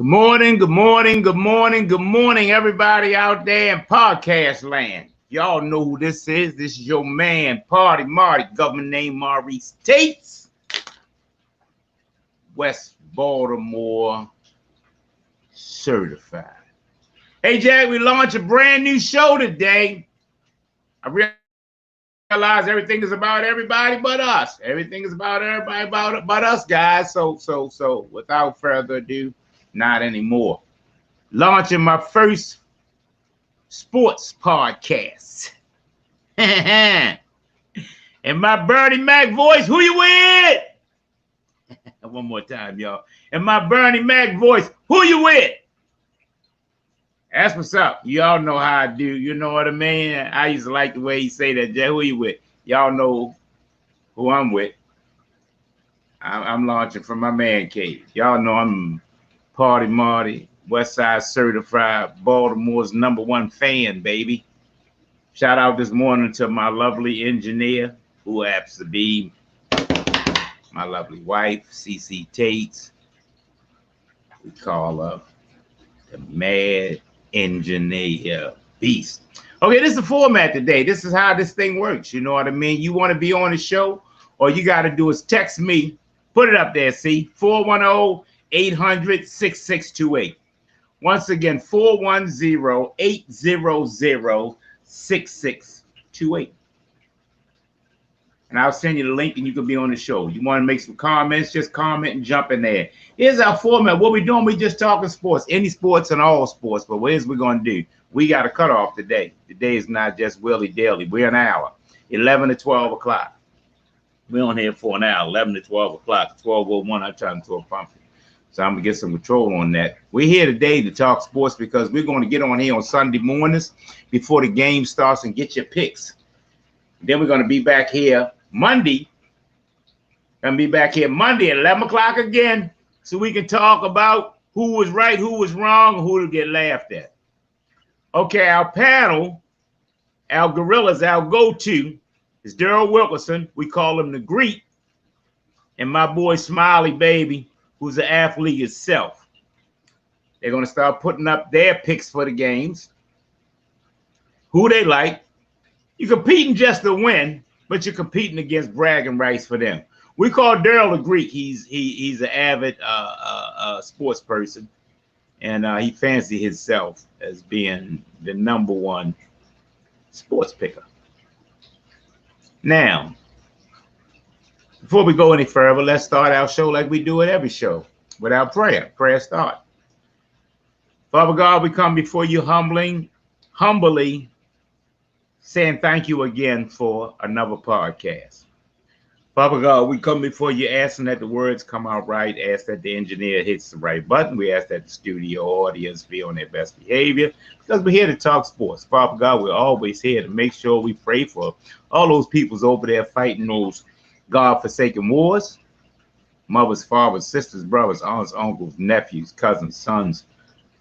Good morning, good morning, good morning, good morning, everybody out there in podcast land. Y'all know who this is. This is your man, Party Marty, government name Maurice Tates, West Baltimore certified. Hey, Jack, we launched a brand new show today. I realize everything is about everybody but us. Everything is about everybody but us, guys. So, without further ado, not anymore. Launching my first sports podcast. In my Bernie Mac voice, who you with? One more time, y'all. In my Bernie Mac voice, who you with? That's what's up. Y'all know how I do. You know what I mean? I used to like the way he say that. Jay, who you with? Y'all know who I'm with. I'm launching from my man cave. Y'all know I'm Party Marty, West Side certified, Baltimore's #1 fan, baby. Shout out this morning to my lovely engineer, who happens to be my lovely wife, CC Tates. We call her the Mad Engineer Beast. Okay, this is the format today. This is how this thing works. You know what I mean? You want to be on the show, all you got to do is text me. Put it up there, see? 410-800-6628. Once again, 410-800-6628. And I'll send you the link and you can be on the show. You want to make some comments, just comment and jump in there. Here's our format. What we're doing, we just talking sports, any sports and all sports. But what is we going to do? We got a cutoff today. Today is not just willy-dilly. We're an hour, 11 to 12 o'clock. We're on here for an hour, 11 to 12 o'clock. 12:01, I try to throw a pumpkin. So I'm going to get some control on that. We're here today to talk sports because we're going to get on here on Sunday mornings before the game starts and get your picks. Then we're going to be back here Monday. Going to be back here Monday at 11 o'clock again so we can talk about who was right, who was wrong, and who to get laughed at. Okay, our panel, our gorillas, our go-to is Daryl Wilkerson. We call him the Greek. And my boy Smiley Baby, who's an athlete itself. They're going to start putting up their picks for the games, who they like. You're competing just to win, but you're competing against bragging rights for them. We call Daryl the Greek. He's an avid sports person, and he fancies himself as being the #1 sports picker. Now, before we go any further, let's start our show like we do at every show with our prayer. Prayer start. Father God, we come before you humbly saying thank you again for another podcast. Father God, we come before you asking that the words come out right, ask that the engineer hits the right button. We ask that the studio audience be on their best behavior because we're here to talk sports. Father God, we're always here to make sure we pray for all those peoples over there fighting those God-forsaken wars. Mothers, fathers, sisters, brothers, aunts, uncles, nephews, cousins, sons,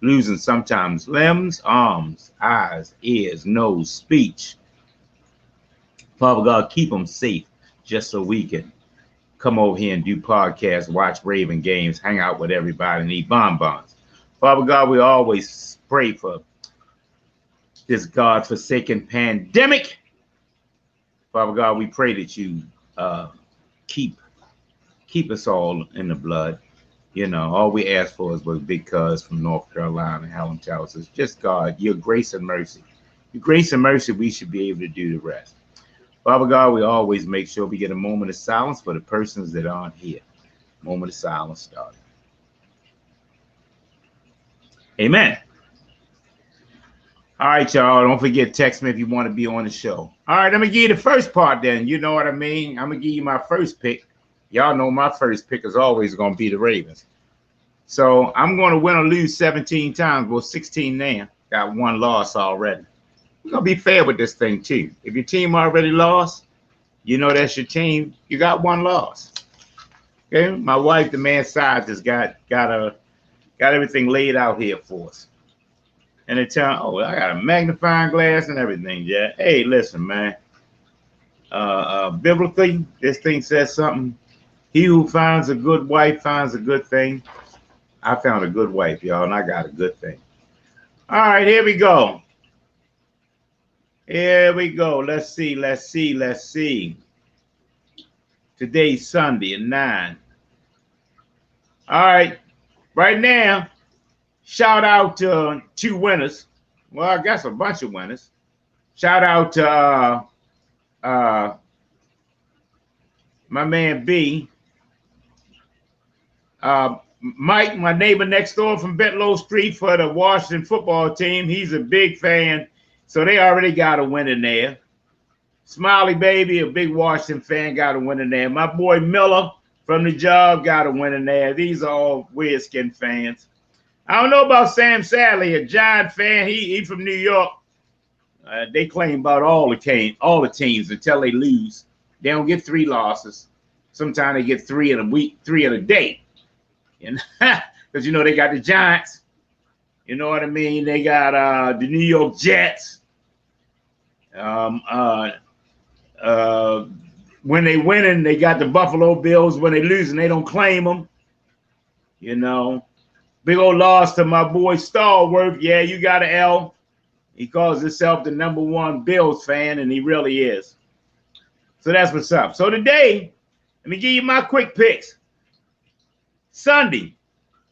losing sometimes limbs, arms, eyes, ears, nose, speech. Father God, keep them safe just so we can come over here and do podcasts, watch Raven games, hang out with everybody, and eat bonbons. Father God, we always pray for this God-forsaken pandemic. Father God, we pray that you keep us all in the blood. You know, all we ask for is what Big Cuz from North Carolina, Helen tells us, just God, your grace and mercy. Your grace and mercy, we should be able to do the rest. Father God, we always make sure we get a moment of silence for the persons that aren't here. Moment of silence started. Amen. All right, y'all. Don't forget, text me if you want to be on the show. All right, I'm going to give you the first part then. You know what I mean? I'm going to give you my first pick. Y'all know my first pick is always going to be the Ravens. So I'm going to win or lose 17 times. Well, 16 now. Got one loss already. We're going to be fair with this thing, too. If your team already lost, you know that's your team. You got one loss. Okay? My wife, the man side, just got everything laid out here for us. And they tell, I got a magnifying glass and everything, yeah. Hey, listen, man. Biblically, this thing says something. He who finds a good wife finds a good thing I found a good wife, y'all, and I got a good thing. All right, here we go. Here we go. Let's see. Today's Sunday at 9. All right. Right now, shout out to 2 winners. Well, I guess a bunch of winners. Shout out to my man B. Mike, my neighbor next door from Bentlow Street for the Washington football team. He's a big fan, so they already got a win in there. Smiley Baby, a big Washington fan, got a win in there. My boy Miller from the job got a win in there. These are all weird skin fans. I don't know about Sam Sally, a Giant fan. He from New York. They claim about all the teams until they lose. They don't get 3 losses. Sometimes they get 3 in a week, 3 in a day. Because you know they got the Giants, you know what I mean? They got the New York Jets. When they winning, they got the Buffalo Bills. When they losing, they don't claim them. You know, big old loss to my boy Stallworth. Yeah, you got an L. He calls himself the #1 Bills fan, and he really is. So that's what's up. So today, let me give you my quick picks. Sunday,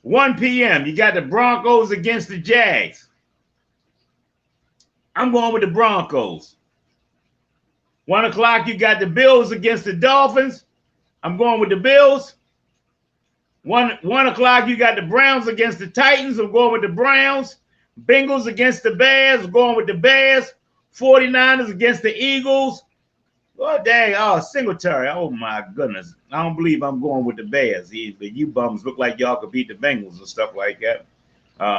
1 p.m., you got the Broncos against the Jags. I'm going with the Broncos. 1 o'clock, you got the Bills against the Dolphins. I'm going with the Bills. 1 o'clock, you got the Browns against the Titans. I'm going with the Browns. Bengals against the Bears. I'm going with the Bears. 49ers against the Eagles. Oh, dang. Oh, Singletary. Oh, my goodness. I don't believe I'm going with the Bears. But you bums look like y'all could beat the Bengals and stuff like that.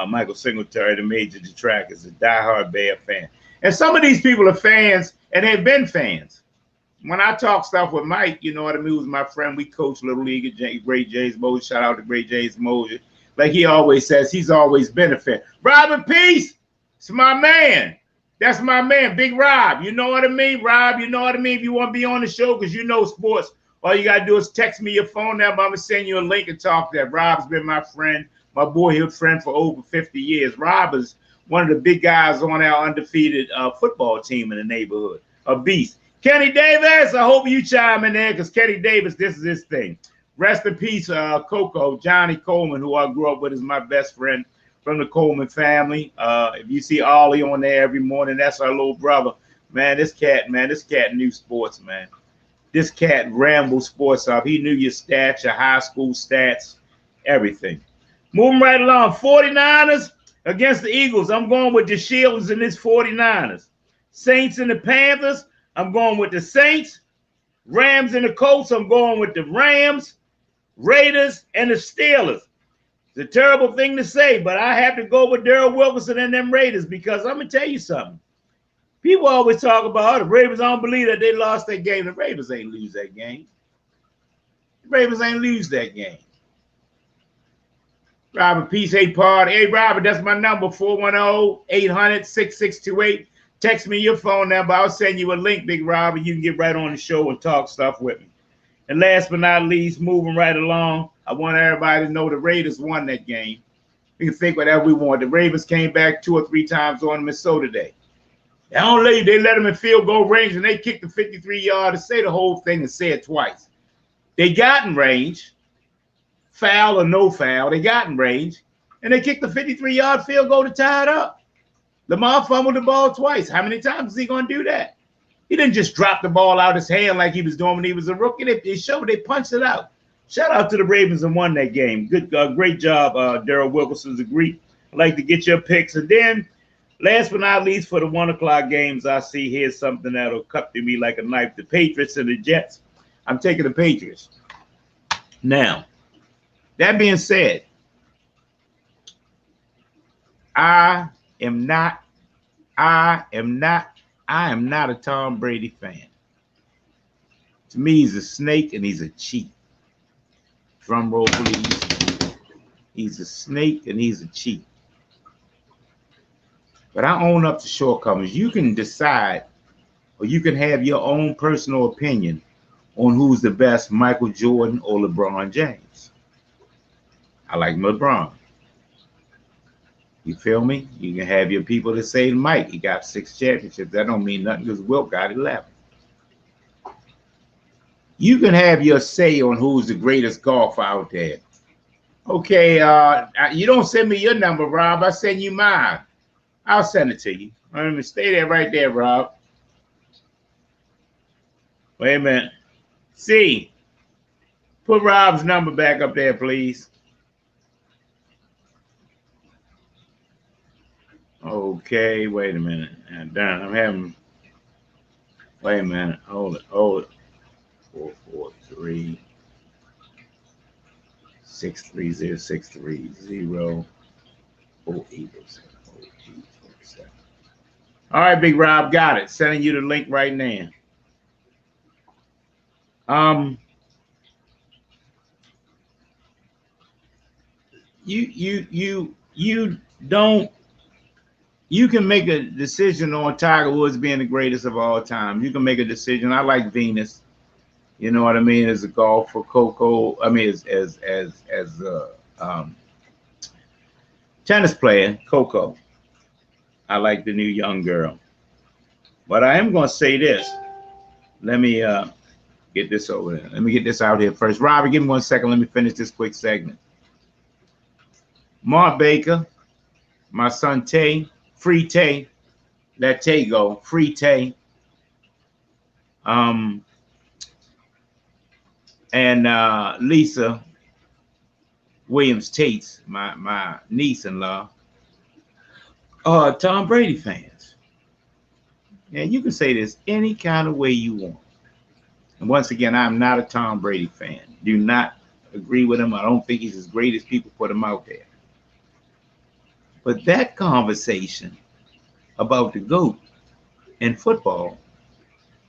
Michael Singletary, the major detractor, is a diehard Bear fan. And some of these people are fans, and they've been fans. When I talk stuff with Mike, you know what I mean, who's my friend, we coach Little League at Great James Mosier. Shout out to Great James Mosier. Like he always says, he's always been a fan. Robert Peace, it's my man. That's my man, Big Rob. You know what I mean? Rob, you know what I mean? If you want to be on the show because you know sports, all you got to do is text me your phone number. I'm going to send you a link and talk to that. Rob's been my friend, my boyhood friend for over 50 years. Rob is one of the big guys on our undefeated football team in the neighborhood. A beast. Kenny Davis, I hope you chime in there because Kenny Davis, this is his thing. Rest in peace, Coco, Johnny Coleman, who I grew up with, is my best friend from the Coleman family. If you see Ollie on there every morning, that's our little brother. Man, this cat knew sports, man. This cat rambled sports up. He knew your stats, your high school stats, everything. Moving right along, 49ers against the Eagles. I'm going with the Shields and his 49ers. Saints and the Panthers. I'm going with the Saints. Rams and the Colts. I'm going with the Rams. Raiders and the Steelers. It's a terrible thing to say, but I have to go with Darrell Wilkerson and them Raiders because I'm going to tell you something. People always talk about, oh, the Ravens, I don't believe that they lost that game. The Ravens ain't lose that game. The Ravens ain't lose that game. Robert Peace, hey, party. Hey, Robert, that's my number, 410-800-6628. Text me your phone number. I'll send you a link, Big Robert. You can get right on the show and talk stuff with me. And last but not least, moving right along, I want everybody to know the Raiders won that game. We can think whatever we want. The Ravens came back 2 or 3 times on Minnesota Day. They let them in field goal range, and they kicked the 53-yard to say the whole thing and say it twice. They got in range, foul or no foul. They got in range, and they kicked the 53-yard field goal to tie it up. Lamar fumbled the ball twice. How many times is he going to do that? He didn't just drop the ball out his hand like he was doing when he was a rookie. They showed, they punched it out. Shout out to the Ravens and won that game. Good, great job, Darrell Wilkerson's a Greek. I'd like to get your picks. And then, last but not least, for the 1 o'clock games, I see here's something that'll cut to me like a knife. The Patriots and the Jets. I'm taking the Patriots. Now, that being said, I am not a Tom Brady fan. To me, he's a snake and he's a cheat. Drum roll, please. He's a snake and he's a cheat. But I own up to shortcomings. You can decide, or you can have your own personal opinion on who's the best, Michael Jordan or LeBron James. I like LeBron. You feel me? You can have your people that say Mike, he got 6 championships. That don't mean nothing because Wilt got 11. You can have your say on who's the greatest golfer out there. Okay, you don't send me your number, Rob. I send you mine. I'll send it to you. Let me stay there right there, Rob. Wait a minute. See, put Rob's number back up there, please. Okay, wait a minute. I'm having. Wait a minute. Hold it. 443 630 630 0807. All right, Big Rob, got it. Sending you the link right now. You don't. You can make a decision on Tiger Woods being the greatest of all time. You can make a decision. I like Venus. You know what I mean? As a golfer, Coco. I mean, as tennis player, Coco. I like the new young girl. But I am going to say this. Let me get this over there. Let me get this out here first. Robbie, give me 1 second. Let me finish this quick segment. Mark Baker, my son Tay, Free Tay, let Tay go, Free Tay. And Lisa Williams Tates, my niece-in-law, Tom Brady fans. And you can say this any kind of way you want. And once again, I'm not a Tom Brady fan. Do not agree with him. I don't think he's as great as people put him out there. But that conversation about the GOAT in football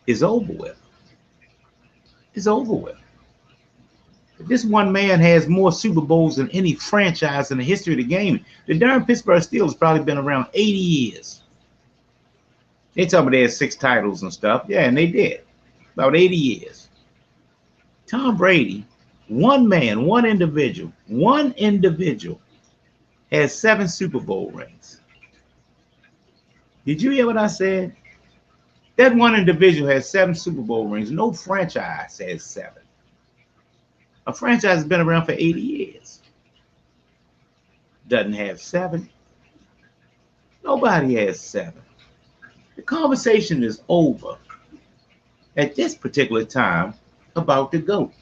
is over with. It's over with. This one man has more Super Bowls than any franchise in the history of the game. The darn Pittsburgh Steelers probably been around 80 years. They tell me they had 6 titles and stuff. Yeah, and they did. About 80 years. Tom Brady, one man, one individual has 7 Super Bowl rings. Did you hear what I said? That one individual has 7 Super Bowl rings. No franchise has 7. A franchise has been around for 80 years. Doesn't have 7. Nobody has 7. The conversation is over at this particular time about the GOAT.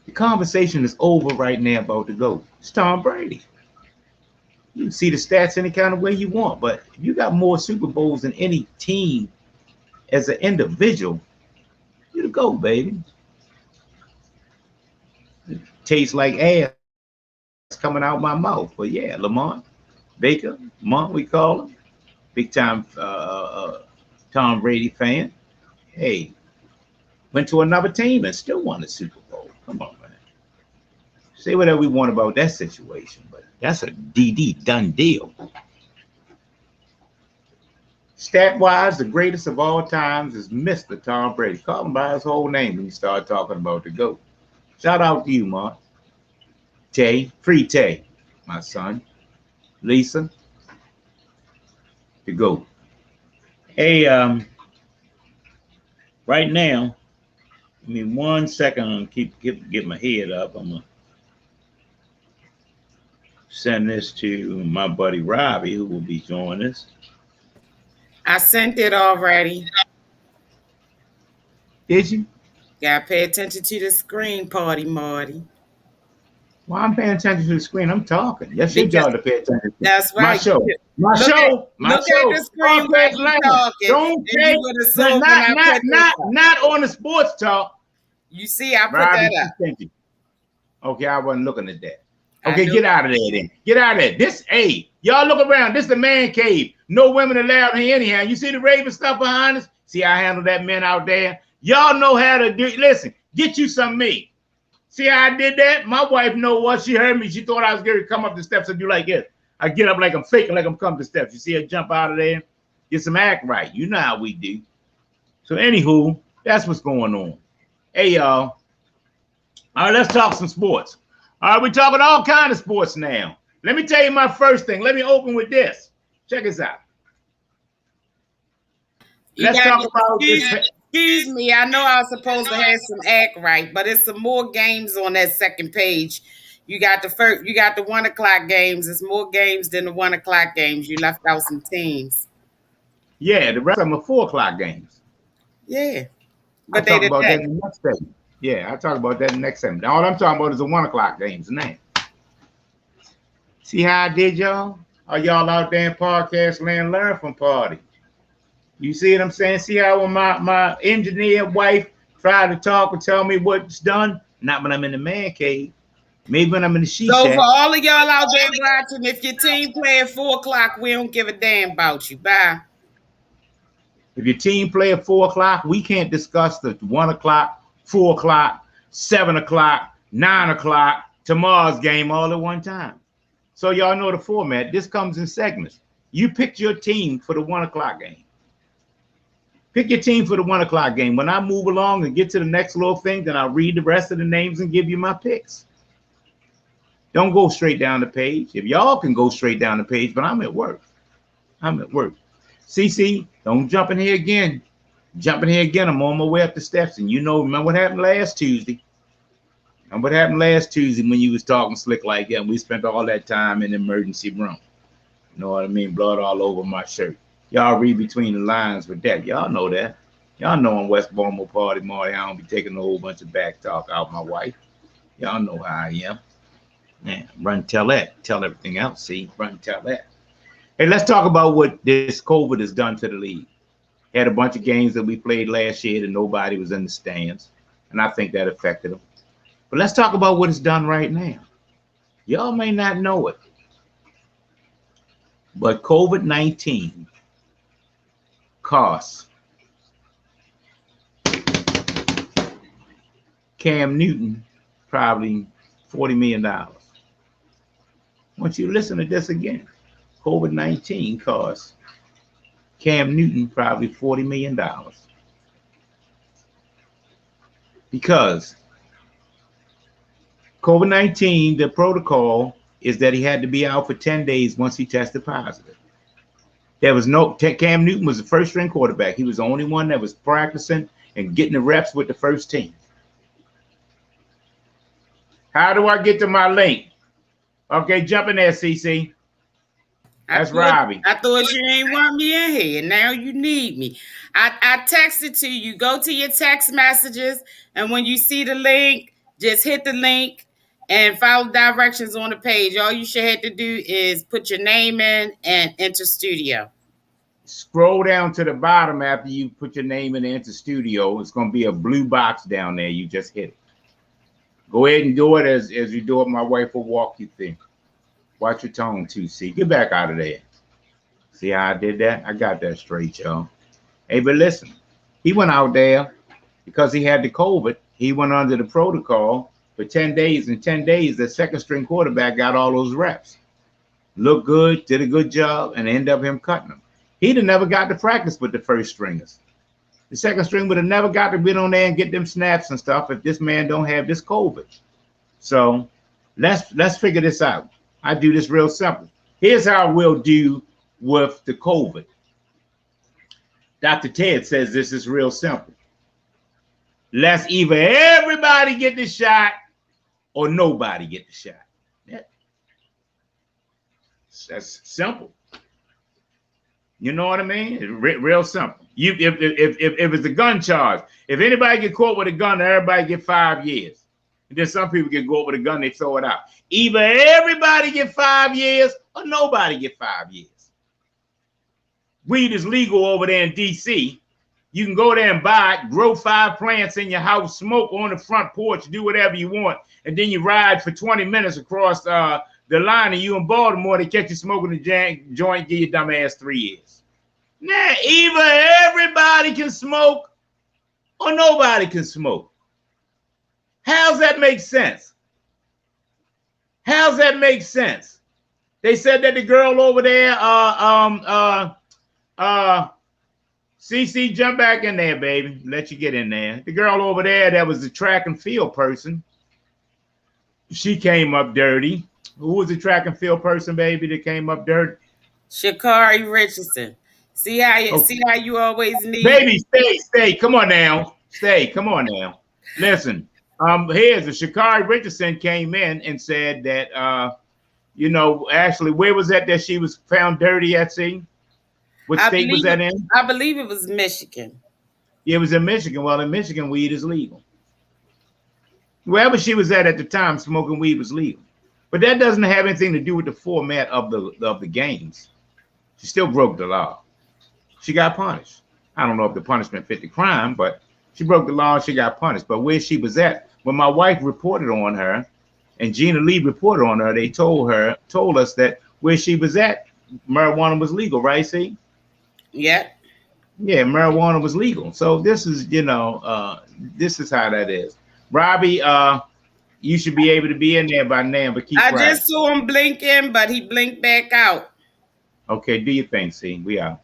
The conversation is over right now about the GOAT. It's Tom Brady. You can see the stats any kind of way you want, but if you got more Super Bowls than any team as an individual, you're the GOAT, baby. It tastes like ass coming out my mouth. But yeah, Lamont Baker, Mont, we call him, big time Tom Brady fan. Hey, went to another team and still won the Super Bowl. Come on, man. Say whatever we want about that situation, but that's a DD done deal. Stat-wise, the greatest of all times is Mr. Tom Brady. Call him by his whole name when you start talking about the GOAT. Shout out to you, Mark. Tay, Free Tay, my son. Lisa, the GOAT. Hey, right now, give me 1 second. I'm gonna get my head up. I'm gonna send this to my buddy Robbie, who will be joining us. I sent it already. Did you? Gotta pay attention to the screen, Party Marty. Well, I'm paying attention to the screen. I'm talking. That's your job to pay attention. That's right. My show. My look show. At, look at the screen while you're talking. Don't pay. Not on the sports talk. You see, I put that up. Okay, I wasn't looking at that. Okay, get out of there then. Get out of there. This, hey, y'all look around. This is the man cave. No women allowed here anyhow. You see the Raven stuff behind us? See, I handle that men out there. Y'all know how to do. Listen, get you some me. See how I did that? My wife know what. She heard me. She thought I was going to come up the steps and do like this. I get up like I'm faking, like I'm coming to steps. You see her jump out of there? Get some act right. You know how we do. So anywho, that's what's going on. Hey, y'all. All right, let's talk some sports. All right, we're talking all kinds of sports now. Let me tell you my first thing. Let me open with this. Check this out. You Let's got talk about this. excuse me. I know I was supposed to have some act right, but it's some more games on that second page. You got the first. You got the 1 o'clock games. It's more games than the 1 o'clock games. You left out some teams. Yeah, the rest of them are 4 o'clock games. Yeah, I but they talk the about that day. in the next segment. Yeah, I talk about that in the next segment. All I'm talking about is the 1 o'clock games now. See how I did, y'all? Are y'all out there in podcast land learn from party? You see what I'm saying? See how when my engineer wife tried to talk and tell me what's done? Not when I'm in the man cave. Maybe when I'm in the she So for shack. all of y'all out there watching, if your team play at 4 o'clock, we don't give a damn about you. Bye. If your team play at 4 o'clock, we can't discuss the 1 o'clock, 4 o'clock, 7 o'clock, 9 o'clock, tomorrow's game all at one time. So y'all know the format. This comes in segments. You picked your team for the 1 o'clock game. Pick your team for the 1 o'clock game. When I move along and get to the next little thing, then I'll read the rest of the names and give you my picks. Don't go straight down the page. If y'all can go straight down the page, but I'm at work. I'm at work. CC, don't jump in here again. Jump in here again. I'm on my way up the steps. And you know, remember what happened last Tuesday? Remember what happened last Tuesday when you was talking slick like that? And we spent all that time in the emergency room. You know what I mean? Blood all over my shirt. Y'all read between the lines with that. Y'all know that. Y'all know I'm West Baltimore Party Marty. I don't be taking a whole bunch of back talk out my wife. Y'all know how I am. Man, run tell that. Tell everything else. See, run tell that. Hey, let's talk about what this COVID has done to the league. Had a bunch of games that we played last year that nobody was in the stands, and I think that affected them. But let's talk about what it's done right now. Y'all may not know it, but COVID-19 costs Cam Newton probably $40 million. I want you to listen to this again. COVID-19 costs Cam Newton probably $40 million. Because COVID-19, the protocol is that he had to be out for 10 days once he tested positive. There was no, Cam Newton was the first string quarterback. He was the only one that was practicing and getting the reps with the first team. How do I get to my link? Okay, jump in there, CC. That's Robbie. I thought you ain't want me in here. Now you need me. I texted to you. Go to your text messages, and when you see the link, just hit the link and follow directions on the page. All you should have to do is put your name in and enter studio. Scroll down to the bottom after you put your name in the enter studio. It's going to be a blue box down there. You just hit it. Go ahead and do it as you do it. My wife will walk you through. Watch your tone too, see. Get back out of there. See how I did that? I got that straight, y'all. Hey, but listen, he went out there because he had the COVID. He went under the protocol for 10 days. In 10 days, the second string quarterback got all those reps. Looked good, did a good job, and ended up him cutting them. He'd have never got to practice with the first stringers. The second string would have never got to get on there and get them snaps and stuff if this man don't have this COVID. So let's figure this out. I do this real simple. Here's how we'll do with the COVID. Dr. Ted says this is real simple. Let's either everybody get the shot or nobody get the shot. That's simple. You know what I mean? Real simple. If it's a gun charge, if anybody get caught with a gun, everybody get 5 years. And then some people get caught with a gun, they throw it out. Either everybody get 5 years or nobody get 5 years. Weed is legal over there in DC. You can go there and buy it, grow 5 plants in your house, smoke on the front porch, do whatever you want, and then you ride for 20 minutes across the line, and you in Baltimore, they catch you smoking the joint, give your dumb ass 3 years. Now, either everybody can smoke or nobody can smoke. How's that make sense? How's that make sense? They said that the girl over there, CC, jump back in there, baby. Let you get in there. The girl over there that was the track and field person, she came up dirty. Who was the track and field person, baby, that came up dirt? Shakari Richardson. Okay. See how you always need Baby, stay. Come on now. Stay. Come on now. Listen. Here's the Shakari Richardson came in and said that actually, where was that she was found dirty at? See, what state was that in? I believe it was Michigan. Yeah, it was in Michigan. Well, in Michigan, weed is legal. Wherever she was at the time, smoking weed was legal. But that doesn't have anything to do with the format of the games. She still broke the law. She got punished. I don't know if the punishment fit the crime, but she broke the law and she got punished. But where she was at, when my wife reported on her and Gina Lee reported on her, they told us that where she was at, marijuana was legal, right? See? Yeah. Yeah, marijuana was legal. So this is, this is how that is. Robbie, you should be able to be in there by now, but keep I quiet. just saw him blinking, but he blinked back out. Okay, do your thing, see. We out.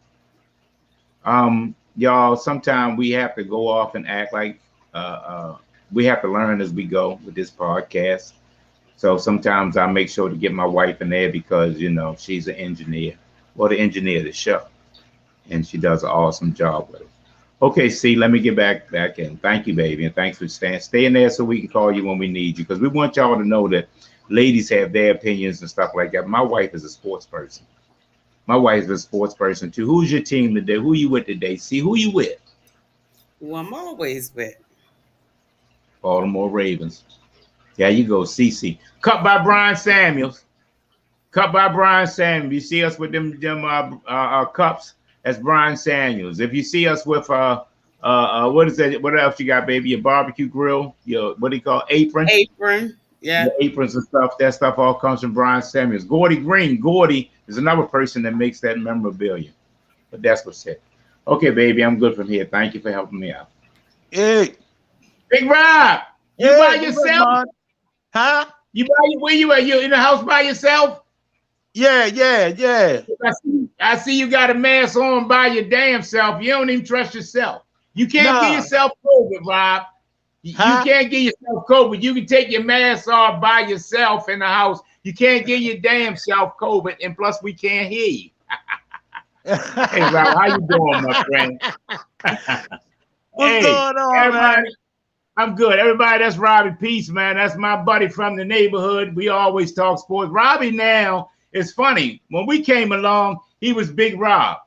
Y'all, sometimes we have to go off and act like we have to learn as we go with this podcast. So sometimes I make sure to get my wife in there because, she's an engineer or the engineer of the show. And she does an awesome job with it. Okay, see, let me get back in. Thank you, baby. And thanks for staying there so we can call you when we need you. Because we want y'all to know that ladies have their opinions and stuff like that. My wife is a sports person. My wife is a sports person too. Who's your team today? Who you with today? See, who you with? Who I'm always with. Baltimore Ravens. There you go, CC. Cut by Brian Samuels. Cut by Brian Samuels. You see us with them cups? That's Brian Samuels. If you see us with what is that? What else you got, baby? Your barbecue grill, your what do you call apron? Apron, yeah. The aprons and stuff. That stuff all comes from Brian Samuels. Gordy Green. Gordy is another person that makes that memorabilia. But that's what's it. Okay, baby, I'm good from here. Thank you for helping me out. Hey, Big Rob, you by yourself? Huh? Where you at? You in the house by yourself? Yeah. I see you got a mask on by your damn self. You don't even trust yourself. You can't get yourself COVID, Rob. You can't get yourself COVID. You can take your mask off by yourself in the house. You can't get your damn self COVID, and plus we can't hear you. Hey, Rob, how you doing, my friend? What's going on, man? I'm good. Everybody, that's Robbie Peace, man. That's my buddy from the neighborhood. We always talk sports. Robbie now, it's funny. When we came along, he was Big Rob.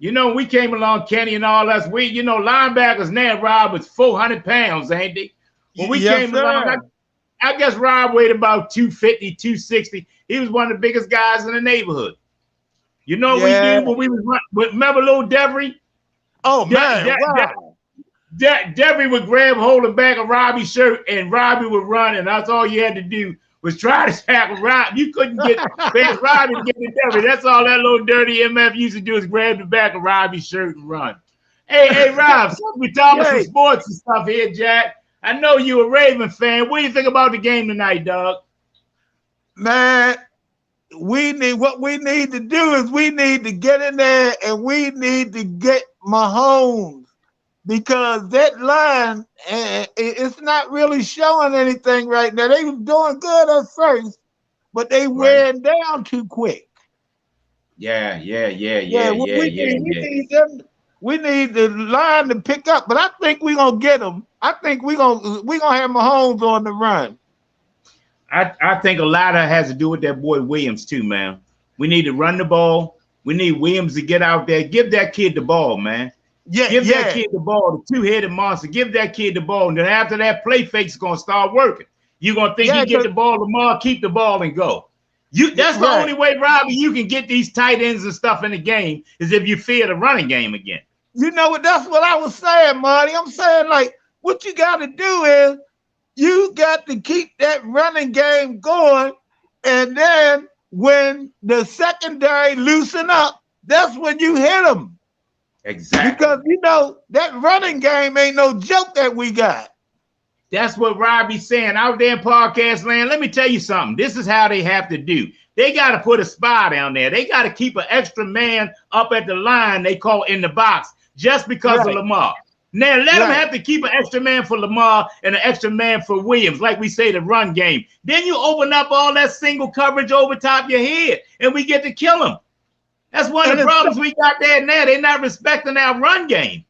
We came along, Kenny and all us. Linebackers now, Rob was 400 pounds, ain't they? When we came along, I guess Rob weighed about 250, 260. He was one of the biggest guys in the neighborhood. We did when we was running. Remember little Devery? Oh, man, wow. Devery would grab hold of the back of Robbie's shirt, and Robbie would run, and that's all you had to do was try to tackle Rob. You couldn't get past Robbie to get to Devery. That's all that little dirty MF used to do is grab the back of Robbie's shirt and run. Hey, Rob, we talking some sports and stuff here, Jack. I know you a Raven fan. What do you think about the game tonight, dog? Man, what we need to do is we need to get in there and we need to get Mahomes. Because that line, it's not really showing anything right now. They were doing good at first, but they wearing down too quick. Yeah. We need the line to pick up, but I think we're gonna get them. I think we're gonna have Mahomes on the run. I think a lot of it has to do with that boy Williams too, man. We need to run the ball. We need Williams to get out there. Give that kid the ball, man. Give that kid the ball, the two-headed monster. Give that kid the ball. And then after that, play fake's going to start working. You're going to think you get the ball tomorrow, keep the ball, and go. That's the only way, Robbie, you can get these tight ends and stuff in the game is if you fear the running game again. You know what? That's what I was saying, Marty. I'm saying, like, what you got to do is you got to keep that running game going, and then when the secondary loosen up, that's when you hit them. Exactly. Because, that running game ain't no joke that we got. That's what Robbie's saying out there in podcast land. Let me tell you something. This is how they have to do. They got to put a spy down there. They got to keep an extra man up at the line they call in the box just because of Lamar. Now let them Right. have to keep an extra man for Lamar and an extra man for Williams, like we say, the run game. Then you open up all that single coverage over top your head, and we get to kill them. That's one of And the it's problems we got there now. They're not respecting our run game.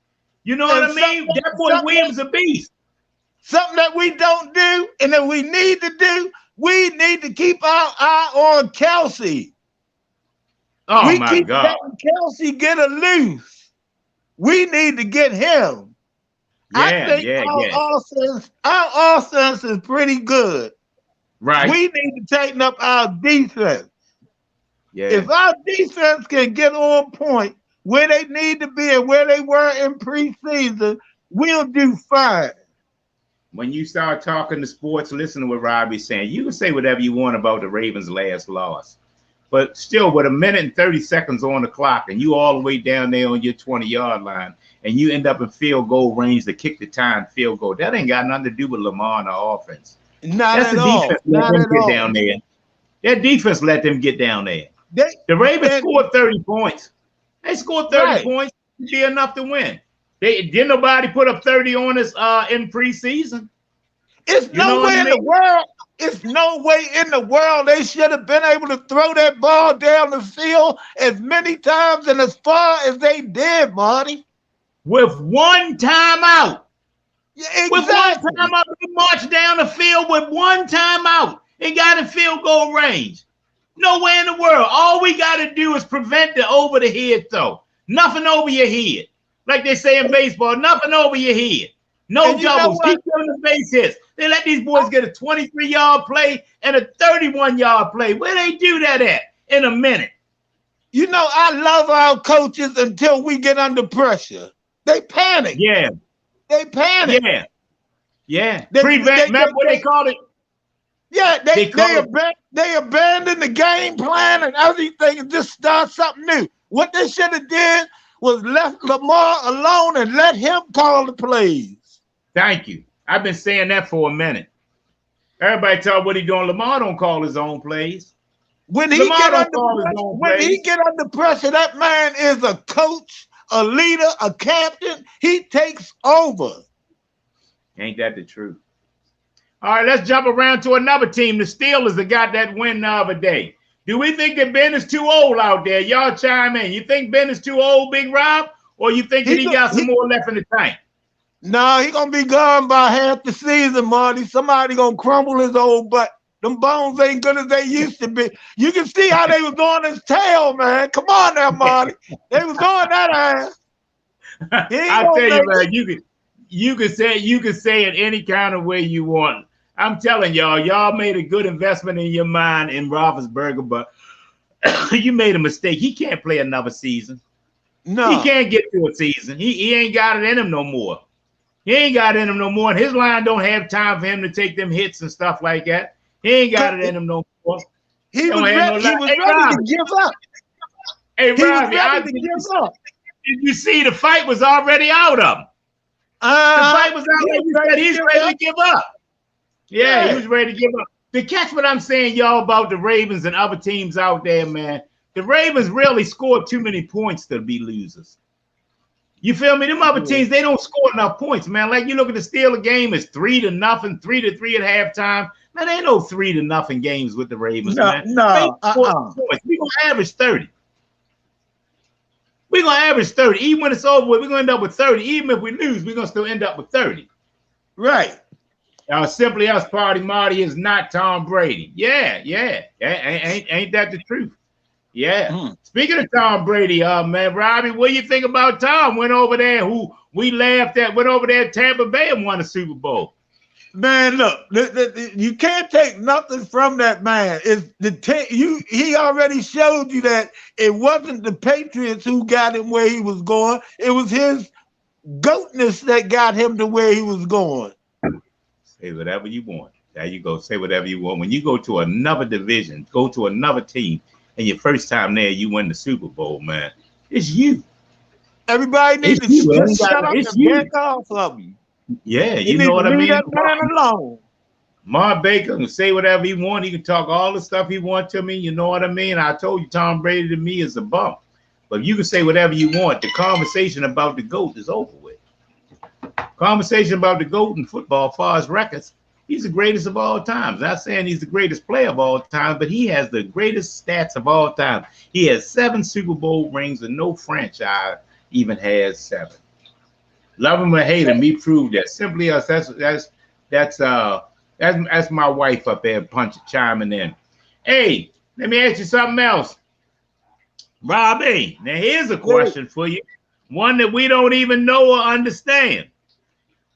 You know what I mean? That boy Williams a beast. Something that we don't do and that we need to do, we need to keep our eye on Kelsey. Oh we my keep God. letting Kelsey get a loose. We need to get him. I think our offense is pretty good. Right. We need to tighten up our defense. Yeah. If our defense can get on point where they need to be and where they were in preseason, we'll do fine. When you start talking to sports, listen to what Robbie's saying. You can say whatever you want about the Ravens' last loss. But still, with a minute and 30 seconds on the clock, and you all the way down there on your 20-yard line, and you end up in field goal range to kick the time field goal, that ain't got nothing to do with Lamar and the offense. That's the defense let them get down there. That defense let them get down there. The Ravens scored 30 points. They scored 30 points to be enough to win. Didn't nobody put up 30 on us in preseason. It's no way in the world. It's no way in the world they should have been able to throw that ball down the field as many times and as far as they did, Marty. With one timeout. Yeah, exactly. With one timeout, they marched down the field with one timeout and got in field goal range. No way in the world. All we got to do is prevent the over the head throw. Nothing over your head. Like they say in baseball, nothing over your head. No doubles. Keep doing the base hits. They let these boys get a 23-yard play and a 31-yard play. Where they do that at in a minute? You know, I love our coaches until we get under pressure. They panic. Yeah. They panic. Yeah. Yeah. Remember what they call it? Yeah, they abandon the game plan and everything and just start something new. What they should have did was left Lamar alone and let him call the plays. Thank you. I've been saying that for a minute. Everybody tell what he doing. Lamar don't call his own plays. When he get under pressure, that man is a coach, a leader, a captain. He takes over. Ain't that the truth? All right, let's jump around to another team. The Steelers that got that win the other day. Do we think that Ben is too old out there? Y'all chime in. You think Ben is too old, Big Rob? Or you think that he got some more left in the tank? No, he gonna be gone by half the season, Marty. Somebody gonna crumble his old butt. Them bones ain't good as they used to be. You can see how they was on his tail, man. Come on now, Marty. They was on that ass. I'll tell you, man, you can say it any kind of way you want. I'm telling y'all made a good investment in your mind in Roethlisberger, but you made a mistake. He can't play another season. No. He can't get to a season. He ain't got it in him no more. He ain't got it in him no more. And his line don't have time for him to take them hits and stuff like that. He ain't got it in him no more. He was ready to give up. Hey, Robbie, did you see the fight was already out of him? The fight was out. He's ready to give up. Yeah, he was ready to give up. To catch what I'm saying, y'all, about the Ravens and other teams out there, man, the Ravens really scored too many points to be losers. You feel me? Them other teams, they don't score enough points, man. Like you look at the Steelers game, it's 3-0, 3-3 at halftime. Man, there ain't no 3-0 games with the Ravens, man. No, We're going to average 30. We're going to average 30. Even when it's over with, we're going to end up with 30. Even if we lose, we're going to still end up with 30. Right. Simply Us Party Marty is not Tom Brady. Yeah. Ain't that the truth? Yeah. Speaking of Tom Brady, man, Robbie, what do you think about Tom? Went over there, who we laughed at, went over there at Tampa Bay and won a Super Bowl. Man, look, you can't take nothing from that man. He already showed you that it wasn't the Patriots who got him where he was going. It was his goatness that got him to where he was going. Say whatever you want. There you go. Say whatever you want. When you go to another division, go to another team, and your first time there, you win the Super Bowl, man. It's you. Everybody needs to shut up and back off of you. Yeah, you know what I mean? That man alone. Mark Baker can say whatever he wants. He can talk all the stuff he wants to me. You know what I mean? I told you Tom Brady to me is a bump. But you can say whatever you want. The conversation about the GOAT is over with. Conversation about the GOAT in football, as far as records, he's the greatest of all time. Not saying he's the greatest player of all time, but he has the greatest stats of all time. He has 7 Super Bowl rings, and no franchise even has 7. Love him or hate him, he proved that. Simply us. That's my wife up there chiming in. Hey, let me ask you something else. Robbie, now here's a question for you. One that we don't even know or understand.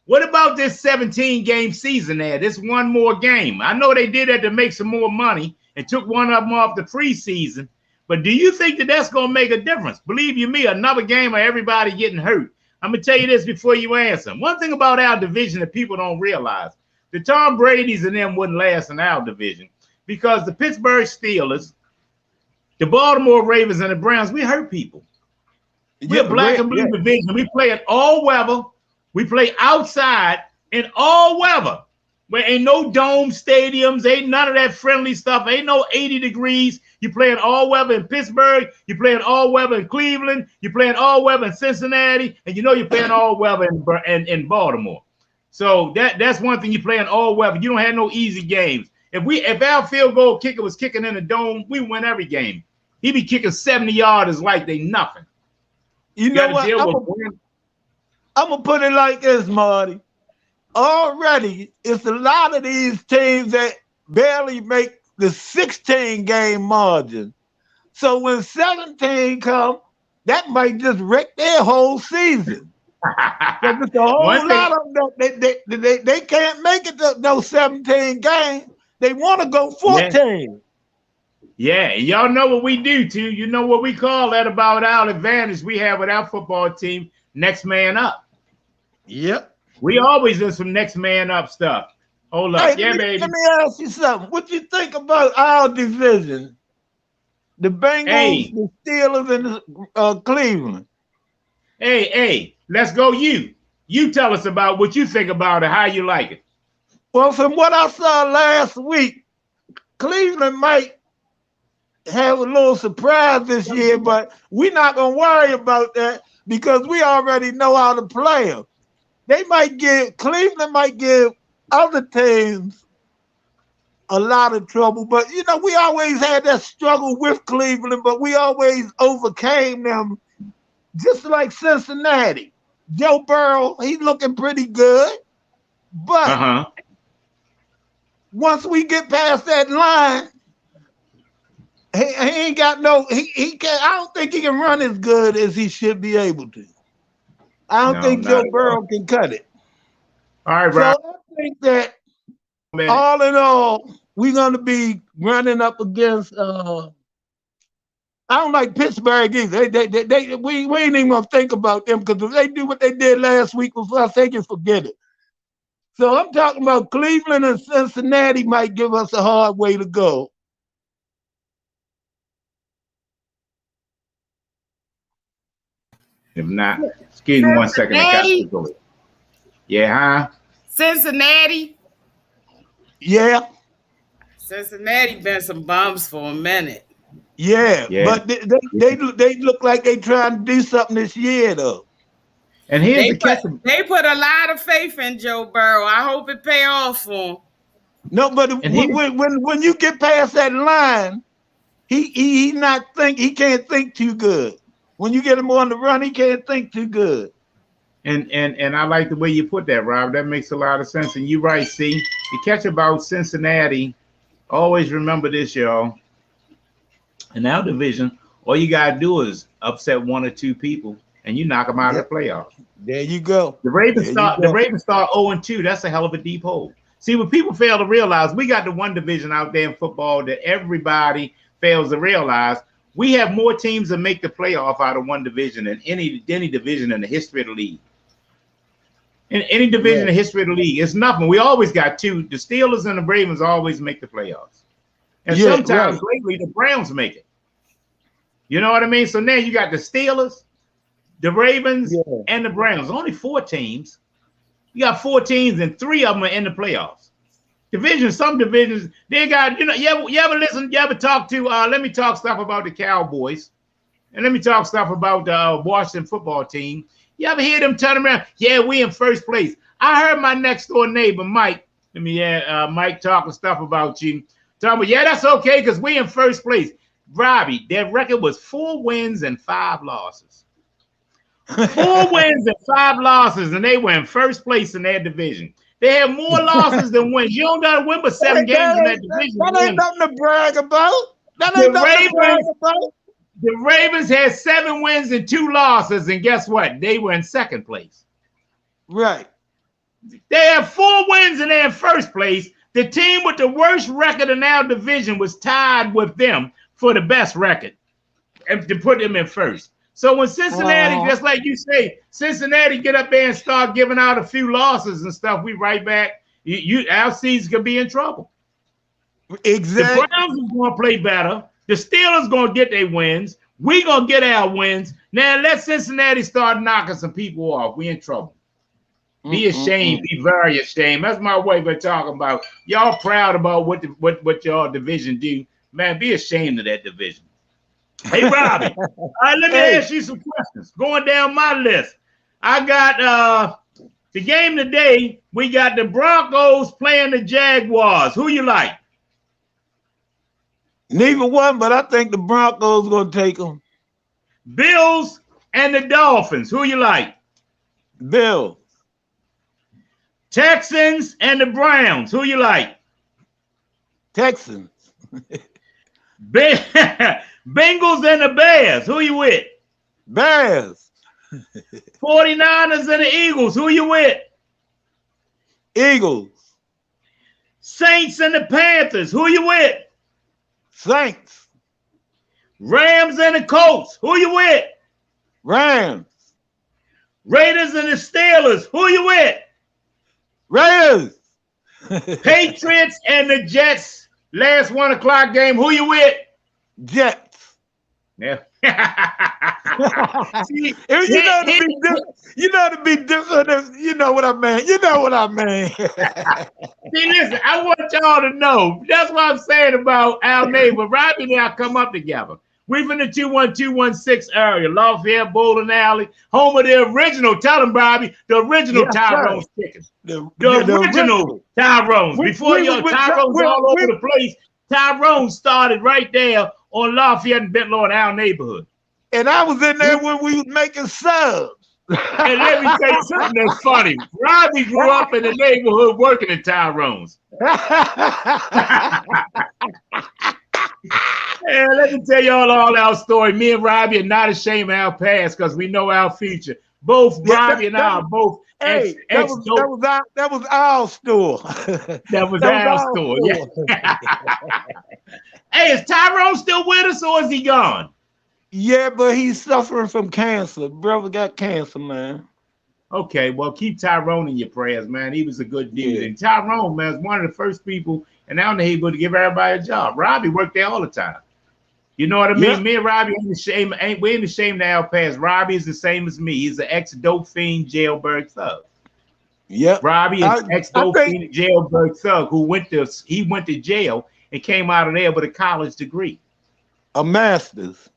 What about this 17-game season there? This one more game. I know they did that to make some more money and took one of them off the preseason. But do you think that that's going to make a difference? Believe you me, another game of everybody getting hurt. I'm going to tell you this before you answer. One thing about our division that people don't realize, the Tom Brady's and them wouldn't last in our division because the Pittsburgh Steelers, the Baltimore Ravens, and the Browns, we hurt people. We're black and blue division. We play at all weather. We play outside in all weather. Where ain't no dome stadiums, ain't none of that friendly stuff, ain't no 80 degrees. You play in all weather in Pittsburgh, you play in all weather in Cleveland, you play in all weather in Cincinnati, and you know you're playing all weather in Baltimore. So that's one thing, you play in all weather. You don't have no easy games. If our field goal kicker was kicking in the dome, we win every game. He be kicking 70 yards like they nothing. You know what? I'm gonna put it like this, Marty. Already, it's a lot of these teams that barely make the 16-game margin. So when 17 come, that might just wreck their whole season. Because it's a whole lot of them they can't make it to those 17 games. They want to go 14. Yeah, y'all know what we do too. You know what we call that about our advantage we have with our football team, next man up. Yep. We always do some next man up stuff. Hold up. Hey, baby. Let me ask you something. What you think about our division? The Bengals, the Steelers, and Cleveland. Hey, let's go you. You tell us about what you think about it, how you like it. Well, from what I saw last week, Cleveland might have a little surprise this year, but we're not going to worry about that because we already know how to play them. Cleveland might give other teams a lot of trouble, but you know, we always had that struggle with Cleveland, but we always overcame them, just like Cincinnati. Joe Burrow, he's looking pretty good, but once we get past that line, he ain't got he can't. I don't think he can run as good as he should be able to. I don't think Joe Burrow can cut it. All right, Rob. So I think that all in all, we're going to be running up against. I don't like Pittsburgh either. We ain't even going to think about them because if they do what they did last week with us, they can forget it. So I'm talking about Cleveland and Cincinnati might give us a hard way to go. If not, excuse me 1 second. Yeah, huh? Cincinnati. Yeah. Cincinnati been some bums for a minute. Yeah. But they look like they trying to do something this year though. And here's they put a lot of faith in Joe Burrow. I hope it pay off for him. No, but when you get past that line, he can't think too good. When you get him on the run, he can't think too good. And I like the way you put that, Rob. That makes a lot of sense. And you're right, see. The catch about Cincinnati, always remember this, y'all. In our division, all you got to do is upset 1 or 2 people, and you knock them out of the playoffs. There you go. The Ravens start 0-2. That's a hell of a deep hole. See, what people fail to realize, we got the one division out there in football that everybody fails to realize. We have more teams that make the playoff out of one division than any division in the history of the league. In any division in the history of the league, it's nothing. We always got 2. The Steelers and the Ravens always make the playoffs. And sometimes lately the Browns make it. You know what I mean? So now you got the Steelers, the Ravens, and the Browns. Only 4 teams. You got 4 teams and 3 of them are in the playoffs. Some divisions, they got, you ever talk to, let me talk stuff about the Cowboys, and let me talk stuff about the Washington football team. You ever hear them turn around? Yeah, we in first place. I heard my next door neighbor, Mike. Let me Mike talking stuff about you. Talking about, yeah, that's okay because we in first place. Robbie, their record was 4 wins and 5 losses. 4 wins and 5 losses, and they were in first place in their division. They had more losses than wins. You don't gotta win but 7 games in that division. That ain't nothing to brag about. That The ain't nothing to brag Ravens, about. the Ravens had 7 wins and 2 losses, and guess what? They were in second place. Right. They have 4 wins and they're in first place. The team with the worst record in our division was tied with them for the best record and to put them in first. So when Cincinnati, just like you say, Cincinnati get up there and start giving out a few losses and stuff, we right back. Our season could be in trouble. Exactly. The Browns is going to play better. The Steelers going to get their wins. We going to get our wins. Now let Cincinnati start knocking some people off. We in trouble. Be ashamed. Be very ashamed. That's my way of talking about. Y'all proud about what y'all division do. Man, be ashamed of that division. Hey, Robbie. All right, let me ask you some questions. Going down my list. I got the game today. We got the Broncos playing the Jaguars. Who you like? Neither one, but I think the Broncos going to take them. Bills and the Dolphins. Who you like? Bills. Texans and the Browns. Who you like? Texans. Bengals and the Bears. Who you with? Bears. 49ers and the Eagles. Who you with? Eagles. Saints and the Panthers. Who you with? Saints. Rams and the Colts. Who you with? Rams. Raiders and the Steelers. Who you with? Raiders. Patriots and the Jets. Last 1 o'clock game. Who you with? Jets. Yeah. See, you know to be different. You know what I mean. You know what I mean. See, listen, I want y'all to know. That's what I'm saying about our neighbor. Robbie and I come up together. We from the 21216 area, Lafayette, Bowling Alley, home of the original. Tell them, Robbie, the original Tyrone's chicken. The original Tyrone's. Before your Tyrone's all over the place, Tyrone started right there on Lafayette and Bentlow in our neighborhood. And I was in there when we was making subs. And let me tell you something that's funny. Robbie grew up in the neighborhood working at Tyrone's. And let me tell y'all all our story. Me and Robbie are not ashamed of our past because we know our future. Both Robbie and I are both that was our store. That was our store. Yeah. Hey, is Tyrone still with us or is he gone? Yeah, but he's suffering from cancer. Brother got cancer, man. Okay, well, keep Tyrone in your prayers, man. He was a good dude. Yeah. And Tyrone, man, is one of the first people in our neighborhood to give everybody a job. Robbie worked there all the time. You know what I mean? Yeah. Me and Robbie ain't ashamed. We ain't ashamed of our past. Robbie is the same as me. He's an ex-dope fiend jailbird thug. Yeah. Robbie is ex-dope fiend jailbird thug who went to jail and came out of there with a college degree. A master's.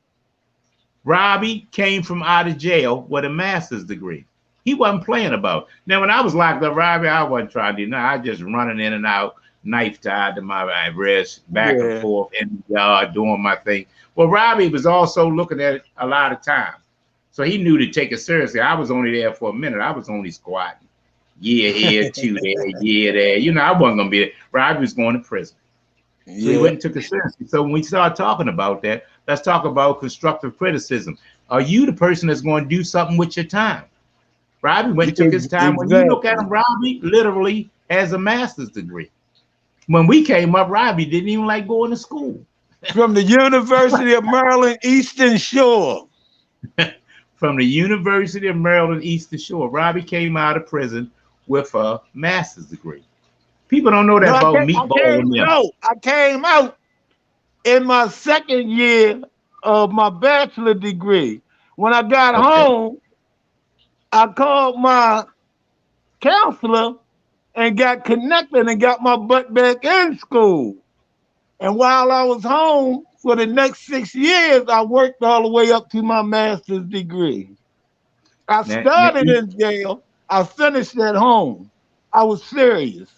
Robbie came from out of jail with a master's degree. He wasn't playing about it. Now, when I was locked up, Robbie, I wasn't trying to do nothing. I was just running in and out, knife tied to my wrist, back and forth in the yard, doing my thing. Well, Robbie was also looking at it a lot of time. So he knew to take it seriously. I was only there for a minute. I was only squatting. Year here, 2 there, year there. You know, I wasn't going to be there. Robbie was going to prison. So he went and took it seriously. So when we start talking about that, let's talk about constructive criticism. Are you the person that's going to do something with your time? Robbie went and took his time. When you look at him, Robbie literally has a master's degree. When we came up, Robbie didn't even like going to school. From the University of Maryland, Eastern Shore. From the University of Maryland, Eastern Shore. Robbie came out of prison with a master's degree. People don't know that about meatball. I came out in my second year of my bachelor degree. When I got home, I called my counselor and got connected and got my butt back in school. And while I was home for the next 6 years, I worked all the way up to my master's degree. I started in jail. I finished at home. I was serious.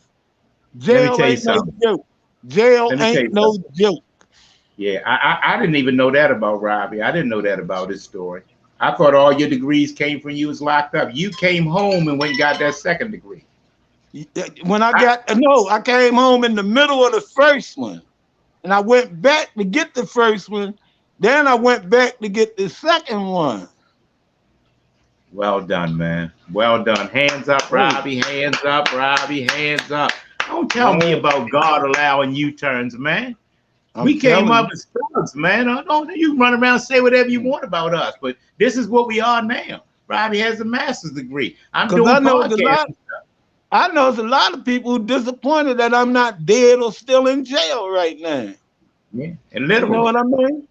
Let me Jail tell you ain't no something. joke. Jail Let me tell ain't you no something. joke. Yeah, I didn't even know that about Robbie. I didn't know that about his story. I thought all your degrees came from you was locked up. You came home and went and got that second degree. When I came home in the middle of the first one, and I went back to get the first one. Then I went back to get the second one. Well done, man. Well done. Hands up, Hey, Robbie. Hands up, Robbie. Hands up. Don't tell me man, about God allowing U-turns, man. I'm We came telling up you, as thugs, man. Don't you can run around and say whatever you want about us, but this is what we are now. Robbie has a master's degree. I'm because doing podcasts. I know there's a lot of people who disappointed that I'm not dead or still in jail right now. Yeah, and You know literally, what I mean?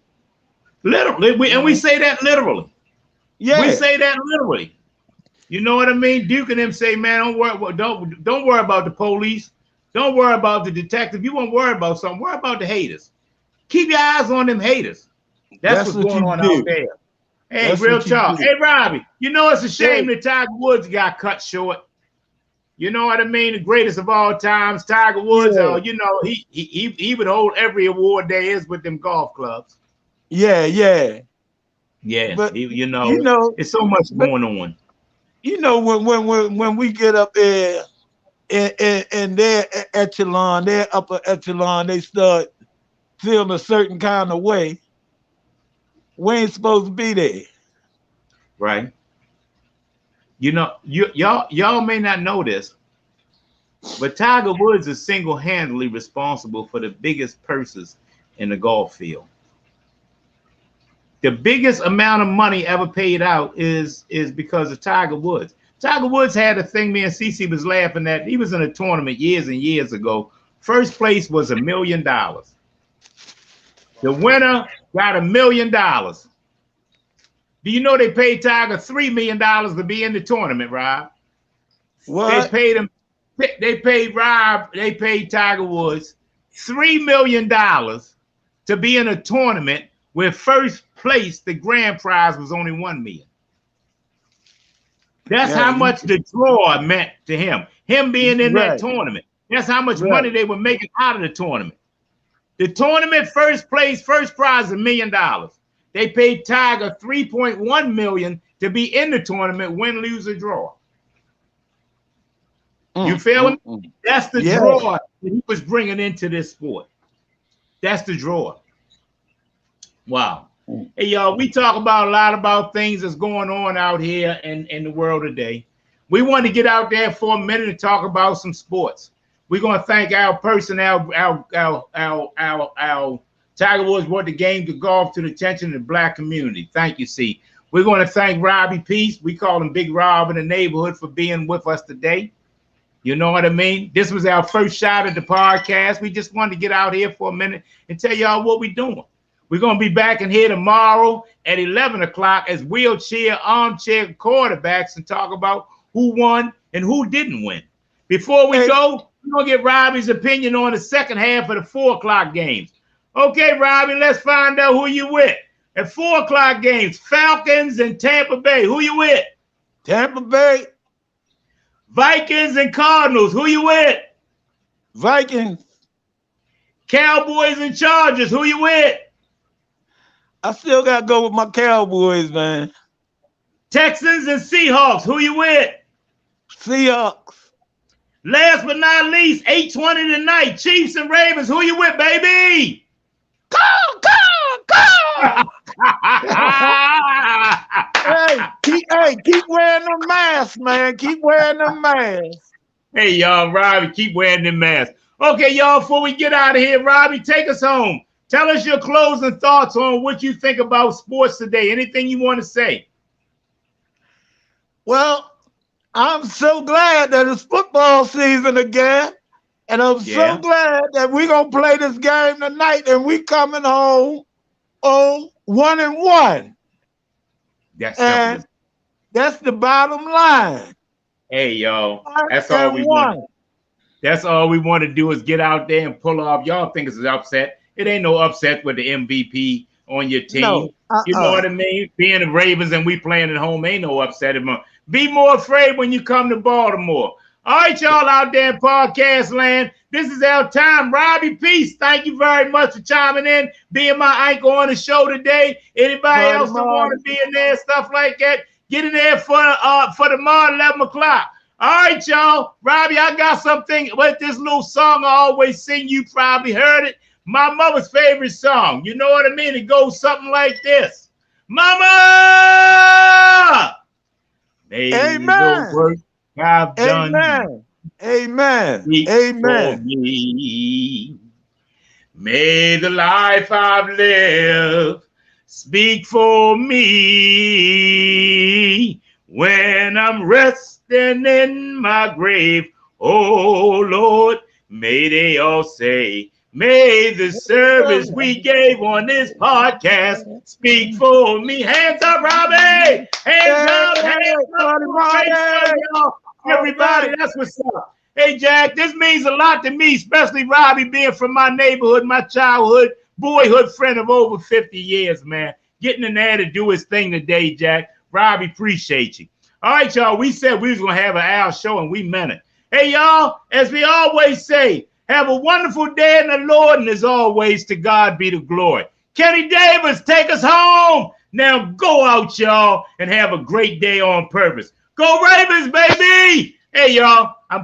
literally, and we Mhm. say that literally. We Yeah, say that literally. You know what I mean? Duke and them say, man, don't worry about the police. Don't worry about the detective. You won't worry about something. Worry about the haters. Keep your eyes on them haters. That's that's what's what going you on out do. there. Hey, That's real what you talk. do. Hey, Robbie, you know it's a shame Hey, that Tiger Woods got cut short. You know what I mean? The greatest of all times, Tiger Woods. yeah, You know he would hold every award there is with them golf clubs. yeah. Yeah, But you you know, know, it's so much but going on. when we get up there in their echelon, their upper echelon, they start feeling a certain kind of way. We ain't supposed to be there. Right? You know, y'all may not know this, but Tiger Woods is single-handedly responsible for the biggest purses in the golf field. The biggest amount of money ever paid out is because of Tiger Woods. Tiger Woods had a thing me and Cece was laughing at. He was in a tournament years and years ago. First place was $1 million. The winner got $1 million. Do you know they paid Tiger $3 million to be in the tournament, Rob? They What? paid him. They paid Rob. They paid Tiger Woods $3 million to be in a tournament where first place the grand prize was only $1 million. That's Yeah, how much the draw meant to him. Him being in that right, tournament. That's how much money right. they were making out of the tournament. The tournament first place, first prize $1 million. They paid Tiger $3.1 million to be in the tournament, win, lose, or draw. You feel me? Mm. That's the Yeah. draw that he was bringing into this sport. That's the draw. Wow. Mm. Hey, y'all, we talk about a lot about things that's going on out here in the world today. We want to get out there for a minute and talk about some sports. We're going to thank our person, our Tiger Woods brought the game to golf to the attention of the black community. Thank you, C. We're going to thank Robbie Peace. We call him Big Rob in the neighborhood for being with us today. You know what I mean? This was our first shot at the podcast. We just wanted to get out here for a minute and tell y'all what we're doing. We're going to be back in here tomorrow at 11 o'clock as wheelchair, armchair quarterbacks and talk about who won and who didn't win. Before we go, we're going to get Robbie's opinion on the second half of the 4 o'clock games. Okay, Robbie, let's find out who you with. At 4 o'clock games, Falcons and Tampa Bay. Who you with? Tampa Bay. Vikings and Cardinals. Who you with? Vikings. Cowboys and Chargers. Who you with? I still got to go with my Cowboys, man. Texans and Seahawks. Who you with? Seahawks. Last but not least, 8:20 tonight, Chiefs and Ravens. Who you with, baby? Go! Keep wearing the mask, man. Keep wearing the mask. Hey, y'all, Robbie, keep wearing them masks. Okay, y'all, before we get out of here, Robbie, take us home. Tell us your closing thoughts on what you think about sports today. Anything you want to say? Well, I'm so glad that it's football season again. And I'm so glad that we're going to play this game tonight and we coming home on 1-1. That's the bottom line. Hey, y'all, that's all we want. That's all we want to do is get out there and pull off. Y'all think it's an upset. It ain't no upset with the MVP on your team. No. You know what I mean? Being the Ravens and we playing at home ain't no upset. Be more afraid when you come to Baltimore. All right, y'all out there in podcast land. This is our time. Robbie, peace. Thank you very much for chiming in, being my anchor on the show today. Anybody else that want to be in there, stuff like that, get in there for tomorrow, 11 o'clock. All right, y'all. Robbie, I got something with this little song I always sing. You probably heard it. My mother's favorite song. You know what I mean? It goes something like this. Mama! May the work I've done. Amen. Amen. May the life I've lived speak for me when I'm resting in my grave. Oh Lord, may they all say, may the service we gave on this podcast speak for me. Hands up, Robbie! Hands up! Hands up! Everybody, that's what's up. Hey, Jack, this means a lot to me, especially Robbie being from my neighborhood, my childhood, boyhood friend of over 50 years, man. Getting in there to do his thing today, Jack. Robbie, appreciate you. All right, y'all, we said we was going to have an hour show, and we meant it. Hey, y'all, as we always say, have a wonderful day in the Lord, and as always, to God be the glory. Kenny Davis, take us home. Now go out, y'all, and have a great day on purpose. Go Ravens, baby! Hey, y'all, I'm